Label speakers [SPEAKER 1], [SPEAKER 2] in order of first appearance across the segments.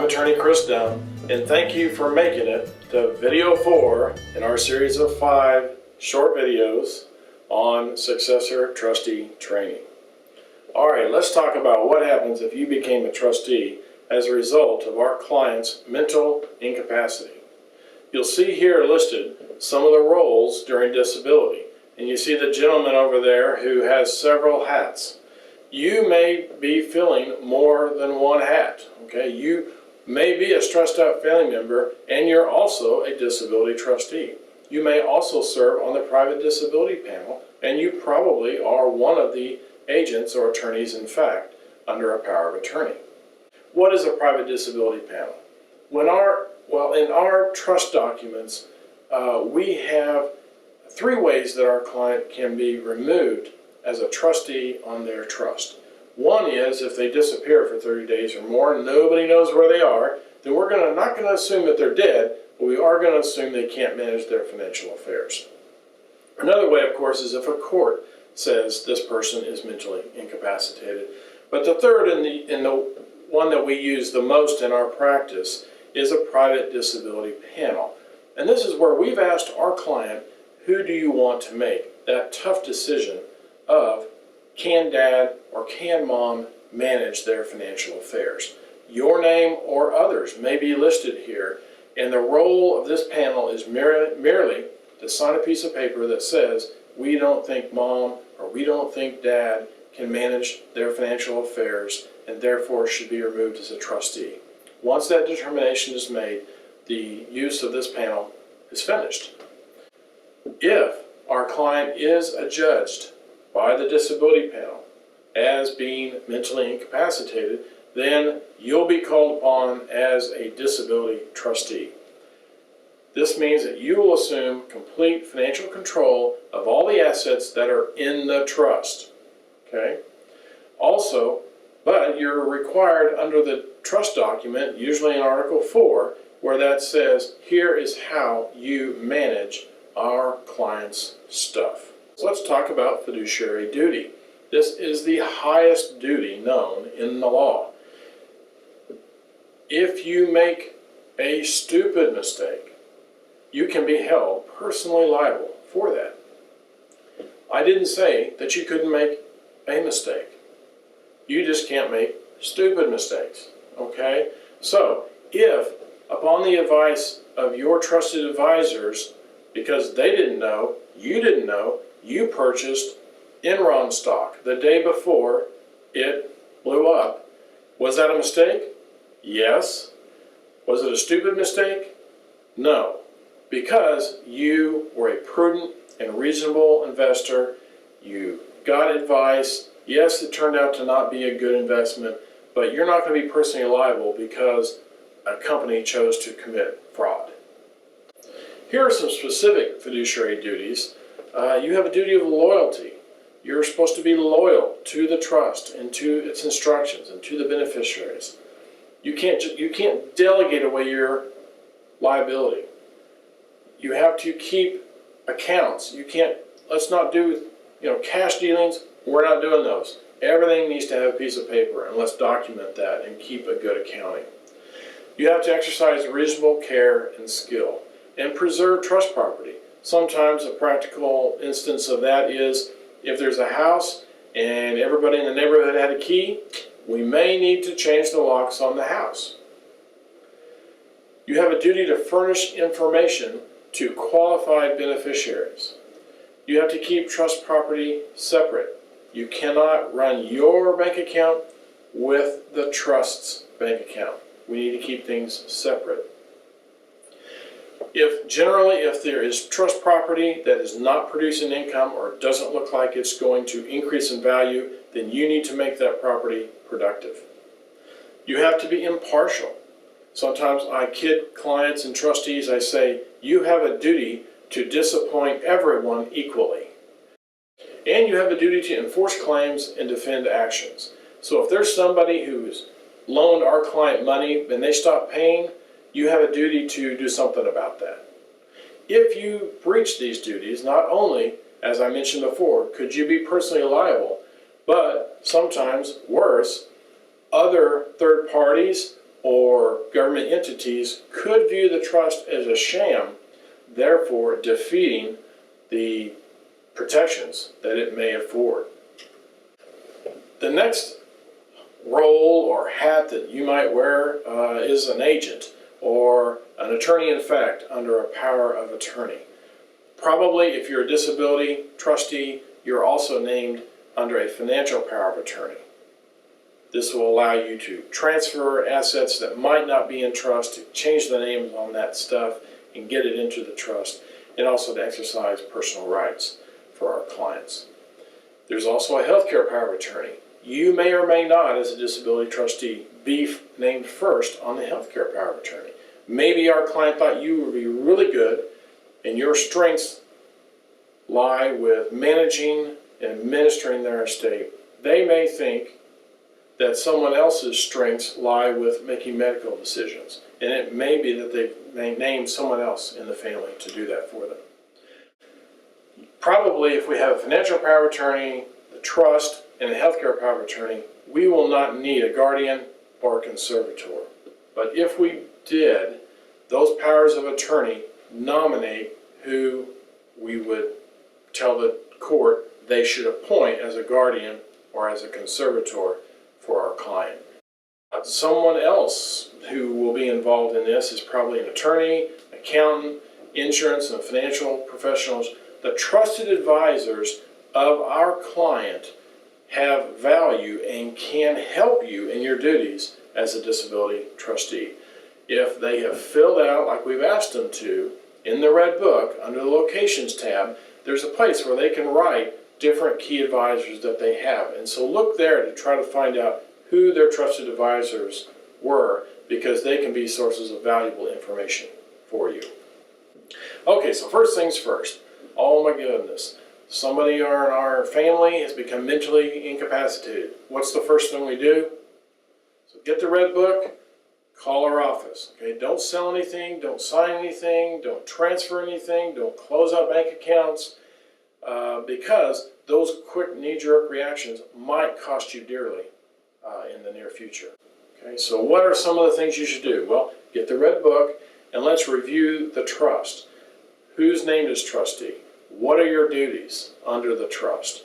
[SPEAKER 1] Attorney Chris Dumm, and thank you for making it to video 4 in our series of 5 short videos on successor trustee training. Alright, let's talk about what happens if you became a trustee as a result of our client's mental incapacity. You'll see here listed some of the roles during disability, and you see the gentleman over there who has several hats. You may be filling more than one hat. Okay, you may be a stressed out family member and you're also a disability trustee. You may also serve on the private disability panel, and you probably are one of the agents or attorneys, in fact, under a power of attorney. What is a private disability panel? In our trust documents, we have 3 ways that our client can be removed as a trustee on their trust. One is if they disappear for 30 days or more, nobody knows where they are, then we're not going to assume that they're dead, but we are going to assume they can't manage their financial affairs. Another way, of course, is if a court says this person is mentally incapacitated. But the third and the one that we use the most in our practice is a private disability panel. And this is where we've asked our client, who do you want to make that tough decision of can dad or can mom manage their financial affairs? Your name or others may be listed here, and the role of this panel is merely to sign a piece of paper that says we don't think mom or we don't think dad can manage their financial affairs and therefore should be removed as a trustee. Once that determination is made, the use of this panel is finished. If our client is adjudged by the disability panel as being mentally incapacitated, then you'll be called upon as a disability trustee. This means that you will assume complete financial control of all the assets that are in the trust. Okay? Also, but you're required under the trust document, usually in Article 4, where that says, here is how you manage our client's stuff. So let's talk about fiduciary duty. This is the highest duty known in the law. If you make a stupid mistake, you can be held personally liable for that. I didn't say that you couldn't make a mistake. You just can't make stupid mistakes, okay? So, if upon the advice of your trusted advisors, because they didn't know, you purchased Enron stock the day before it blew up, was that a mistake? Yes. Was it a stupid mistake? No. Because you were a prudent and reasonable investor, you got advice. Yes, it turned out to not be a good investment, but you're not going to be personally liable because a company chose to commit fraud. Here are some specific fiduciary duties. You have a duty of loyalty. You're supposed to be loyal to the trust and to its instructions and to the beneficiaries. You can't delegate away your liability. You have to keep accounts. Let's not do cash dealings. We're not doing those. Everything needs to have a piece of paper, and let's document that and keep a good accounting. You have to exercise reasonable care and skill and preserve trust property. Sometimes a practical instance of that is if there's a house and everybody in the neighborhood had a key, we may need to change the locks on the house. You have a duty to furnish information to qualified beneficiaries. You have to keep trust property separate. You cannot run your bank account with the trust's bank account. We need to keep things separate. If there is trust property that is not producing income or doesn't look like it's going to increase in value, then you need to make that property productive. You have to be impartial. Sometimes I kid clients and trustees, I say, you have a duty to disappoint everyone equally. And you have a duty to enforce claims and defend actions. So if there's somebody who's loaned our client money and they stop paying, you have a duty to do something about that. If you breach these duties, not only, as I mentioned before, could you be personally liable, but sometimes worse, other third parties or government entities could view the trust as a sham, therefore defeating the protections that it may afford. The next role or hat that you might wear is an agent or an attorney in fact under a power of attorney. Probably if you're a disability trustee, you're also named under a financial power of attorney. This will allow you to transfer assets that might not be in trust, to change the names on that stuff and get it into the trust, and also to exercise personal rights for our clients. There's also a healthcare power of attorney. You may or may not, as a disability trustee, be named first on the healthcare power of attorney. Maybe our client thought you would be really good and your strengths lie with managing and administering their estate. They may think that someone else's strengths lie with making medical decisions, and it may be that they may name someone else in the family to do that for them. Probably if we have a financial power of attorney, the trust, and a healthcare power of attorney, we will not need a guardian or a conservator. But if we did, those powers of attorney nominate who we would tell the court they should appoint as a guardian or as a conservator for our client. Someone else who will be involved in this is probably an attorney, accountant, insurance and financial professionals. The trusted advisors of our client have value and can help you in your duties as a disability trustee. If they have filled out, like we've asked them to, in the Red Book, under the Locations tab, there's a place where they can write different key advisors that they have. And so look there to try to find out who their trusted advisors were, because they can be sources of valuable information for you. Okay, so first things first. Oh my goodness. Somebody in our family has become mentally incapacitated. What's the first thing we do? So get the Red Book, call our office. Okay, don't sell anything, don't sign anything, don't transfer anything, don't close out bank accounts, because those quick knee-jerk reactions might cost you dearly in the near future. Okay, so what are some of the things you should do? Well, get the Red Book and let's review the trust. Who's named as trustee? What are your duties under the trust?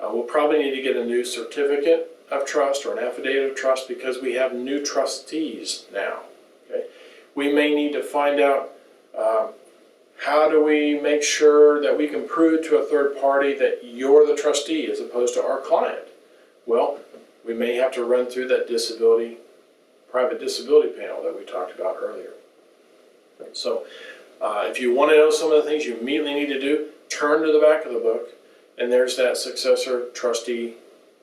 [SPEAKER 1] We'll probably need to get a new certificate of trust or an affidavit of trust because we have new trustees now. Okay? We may need to find out how do we make sure that we can prove to a third party that you're the trustee as opposed to our client? Well, we may have to run through that private disability panel that we talked about earlier. So if you want to know some of the things you immediately need to do, turn to the back of the book, and there's that successor trustee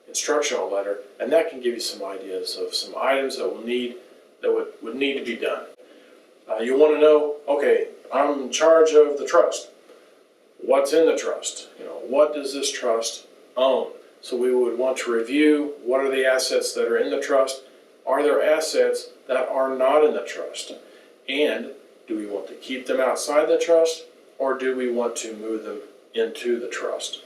[SPEAKER 1] instructional letter, and that can give you some ideas of some items that would need to be done. You want to know, okay, I'm in charge of the trust. What's in the trust? What does this trust own? So we would want to review what are the assets that are in the trust. Are there assets that are not in the trust? And do we want to keep them outside the trust, or do we want to move them into the trust?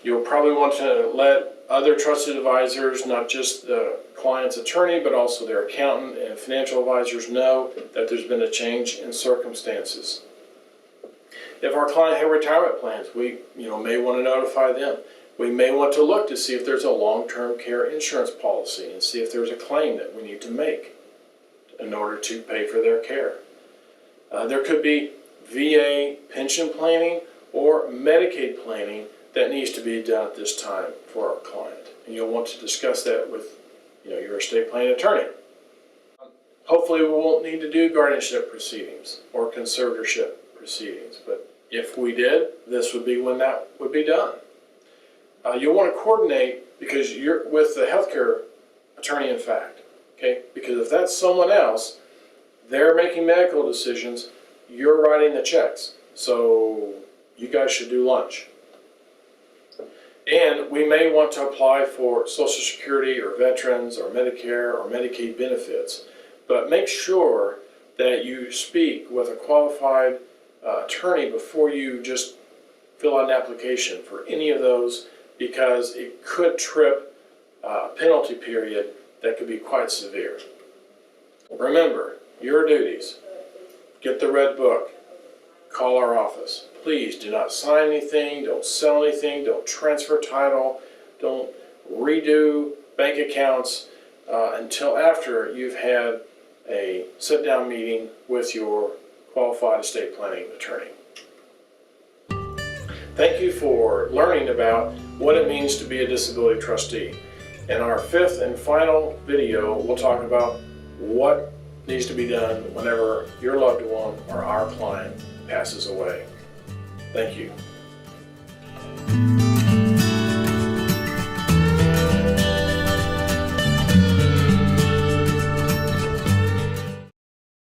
[SPEAKER 1] You'll probably want to let other trusted advisors, not just the client's attorney, but also their accountant and financial advisors, know that there's been a change in circumstances. If our client had retirement plans, we may want to notify them. We may want to look to see if there's a long-term care insurance policy and see if there's a claim that we need to make in order to pay for their care. There could be VA pension planning or Medicaid planning that needs to be done at this time for our client. And you'll want to discuss that with your estate planning attorney. Hopefully we won't need to do guardianship proceedings or conservatorship proceedings, but if we did, this would be when that would be done. You'll want to coordinate because you're with the healthcare attorney in fact, okay? Because if that's someone else, they're making medical decisions, you're writing the checks. So you guys should do lunch. And we may want to apply for Social Security or Veterans or Medicare or Medicaid benefits, but make sure that you speak with a qualified attorney before you just fill out an application for any of those, because it could trip a penalty period that could be quite severe. Remember, your duties. Get the red book. Call our office. Please do not sign anything, don't sell anything, don't transfer title, don't redo bank accounts until after you've had a sit-down meeting with your qualified estate planning attorney. Thank you for learning about what it means to be a disability trustee. In our fifth and final video, we'll talk about what needs to be done whenever your loved one or our client passes away. Thank you.